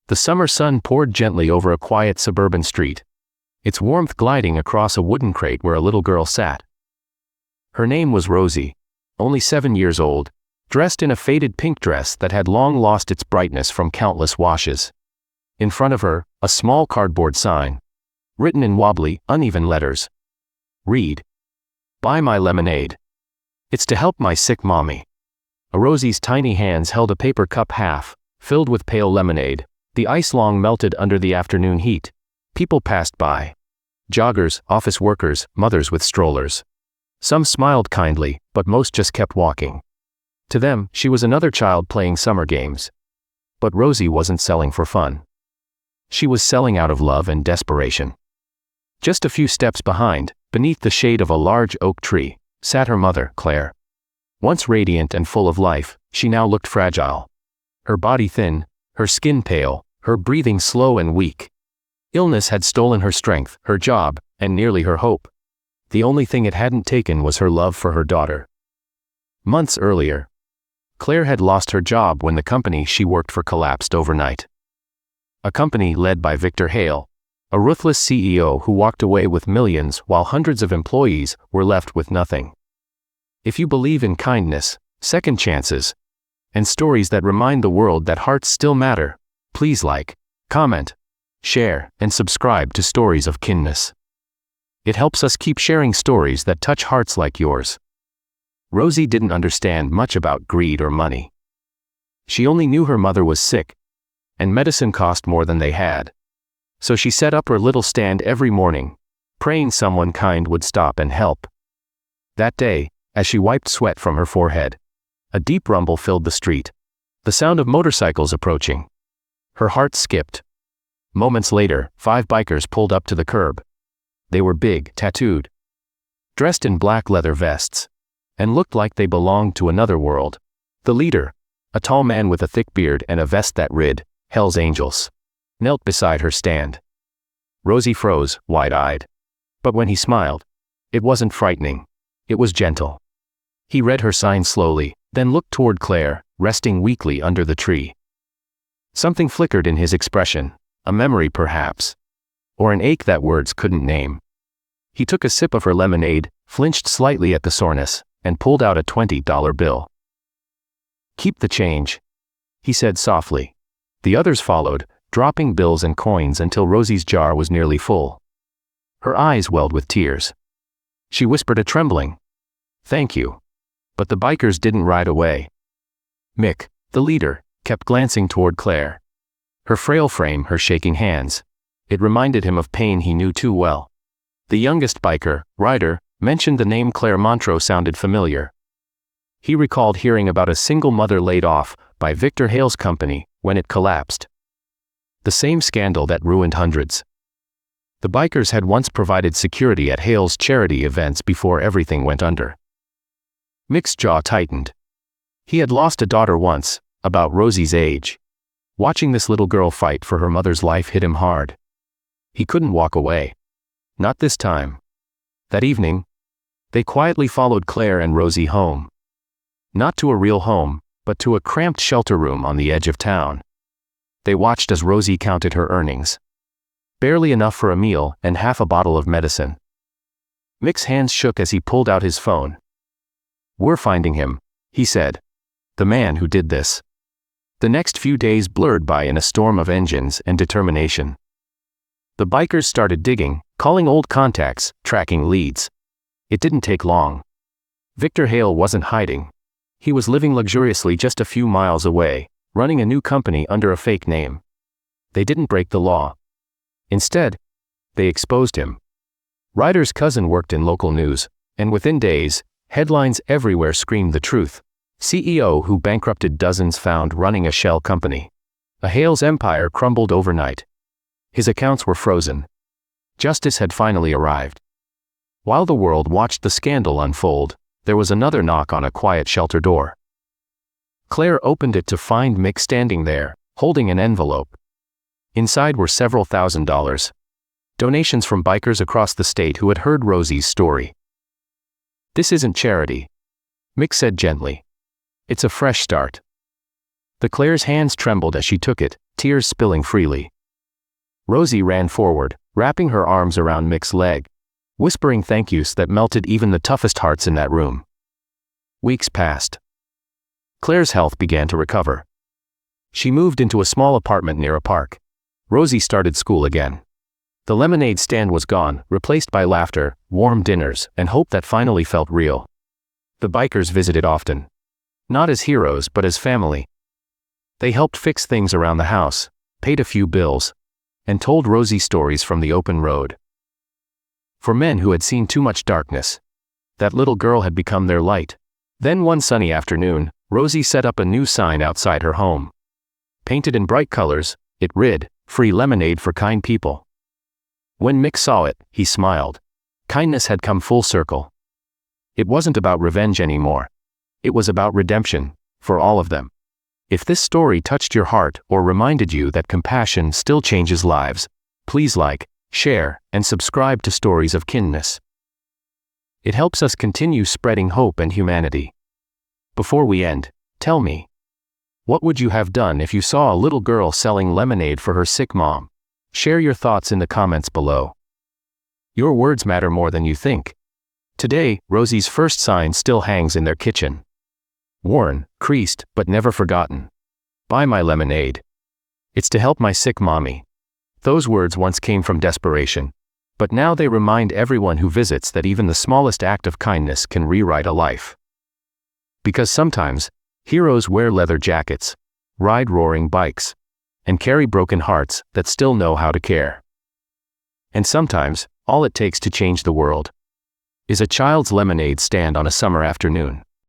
The summer sun poured gently over a quiet suburban street, its warmth gliding across a wooden crate where a little girl sat. Her name was Rosie, only 7 years old, dressed in a faded pink dress that had long lost its brightness from countless washes. In front of her, a small cardboard sign, written in wobbly, uneven letters. Read. Buy my lemonade. It's to help my sick mommy. Rosie's tiny hands held a paper cup half filled with pale lemonade, the ice long melted under the afternoon heat. People passed by. Joggers, office workers, mothers with strollers. Some smiled kindly, but most just kept walking. To them, she was another child playing summer games. But Rosie wasn't selling for fun. She was selling out of love and desperation. Just a few steps behind, beneath the shade of a large oak tree, sat her mother, Claire. Once radiant and full of life, she now looked fragile. Her body thin, her skin pale, her breathing slow and weak. Illness had stolen her strength, her job, and nearly her hope. The only thing it hadn't taken was her love for her daughter. Months earlier, Claire had lost her job when the company she worked for collapsed overnight. A company led by Victor Hale, a ruthless CEO who walked away with millions while hundreds of employees were left with nothing. If you believe in kindness, second chances, and stories that remind the world that hearts still matter, please like, comment, share, and subscribe to Stories of Kindness. It helps us keep sharing stories that touch hearts like yours. Rosie didn't understand much about greed or money. She only knew her mother was sick, and medicine cost more than they had. So she set up her little stand every morning, praying someone kind would stop and help. That day, as she wiped sweat from her forehead, a deep rumble filled the street, the sound of motorcycles approaching. Her heart skipped. Moments later, 5 bikers pulled up to the curb. They were big, tattooed, dressed in black leather vests, and looked like they belonged to another world. The leader, a tall man with a thick beard and a vest that read, "Hell's Angels," knelt beside her stand. Rosie froze, wide-eyed. But when he smiled, it wasn't frightening. It was gentle. He read her sign slowly, then looked toward Claire, resting weakly under the tree. Something flickered in his expression, a memory perhaps, or an ache that words couldn't name. He took a sip of her lemonade, flinched slightly at the soreness, and pulled out a $20 bill. "Keep the change," he said softly. The others followed, dropping bills and coins until Rosie's jar was nearly full. Her eyes welled with tears. She whispered a trembling, "Thank you." But the bikers didn't ride away. Mick, the leader, kept glancing toward Claire. Her frail frame, her shaking hands. It reminded him of pain he knew too well. The youngest biker, Ryder, mentioned the name Claire Montreux sounded familiar. He recalled hearing about a single mother laid off by Victor Hale's company when it collapsed. The same scandal that ruined hundreds. The bikers had once provided security at Hale's charity events before everything went under. Mick's jaw tightened. He had lost a daughter once, about Rosie's age. Watching this little girl fight for her mother's life hit him hard. He couldn't walk away. Not this time. That evening, they quietly followed Claire and Rosie home. Not to a real home, but to a cramped shelter room on the edge of town. They watched as Rosie counted her earnings. Barely enough for a meal and half a bottle of medicine. Mick's hands shook as he pulled out his phone. "We're finding him," he said. "The man who did this." The next few days blurred by in a storm of engines and determination. The bikers started digging, calling old contacts, tracking leads. It didn't take long. Victor Hale wasn't hiding. He was living luxuriously just a few miles away, running a new company under a fake name. They didn't break the law. Instead, they exposed him. Ryder's cousin worked in local news, and within days, headlines everywhere screamed the truth. CEO who bankrupted dozens found running a shell company. A Hale's empire crumbled overnight. His accounts were frozen. Justice had finally arrived. While the world watched the scandal unfold, there was another knock on a quiet shelter door. Claire opened it to find Mick standing there, holding an envelope. Inside were several $1,000s. Donations from bikers across the state who had heard Rosie's story. "This isn't charity," Mick said gently. "It's a fresh start." Claire's hands trembled as she took it, tears spilling freely. Rosie ran forward, wrapping her arms around Mick's leg, whispering thank yous that melted even the toughest hearts in that room. Weeks passed. Claire's health began to recover. She moved into a small apartment near a park. Rosie started school again. The lemonade stand was gone, replaced by laughter, warm dinners, and hope that finally felt real. The bikers visited often. Not as heroes but as family. They helped fix things around the house, paid a few bills, and told Rosie stories from the open road. For men who had seen too much darkness, that little girl had become their light. Then one sunny afternoon, Rosie set up a new sign outside her home. Painted in bright colors, it read, "Free lemonade for kind people." When Mick saw it, he smiled. Kindness had come full circle. It wasn't about revenge anymore. It was about redemption, for all of them. If this story touched your heart or reminded you that compassion still changes lives, please like, share, and subscribe to Stories of Kindness. It helps us continue spreading hope and humanity. Before we end, tell me, what would you have done if you saw a little girl selling lemonade for her sick mom? Share your thoughts in the comments below. Your words matter more than you think. Today, Rosie's first sign still hangs in their kitchen. Worn, creased, but never forgotten. Buy my lemonade. It's to help my sick mommy. Those words once came from desperation, but now they remind everyone who visits that even the smallest act of kindness can rewrite a life. Because sometimes, heroes wear leather jackets, ride roaring bikes, and carry broken hearts that still know how to care. And sometimes, all it takes to change the world is a child's lemonade stand on a summer afternoon.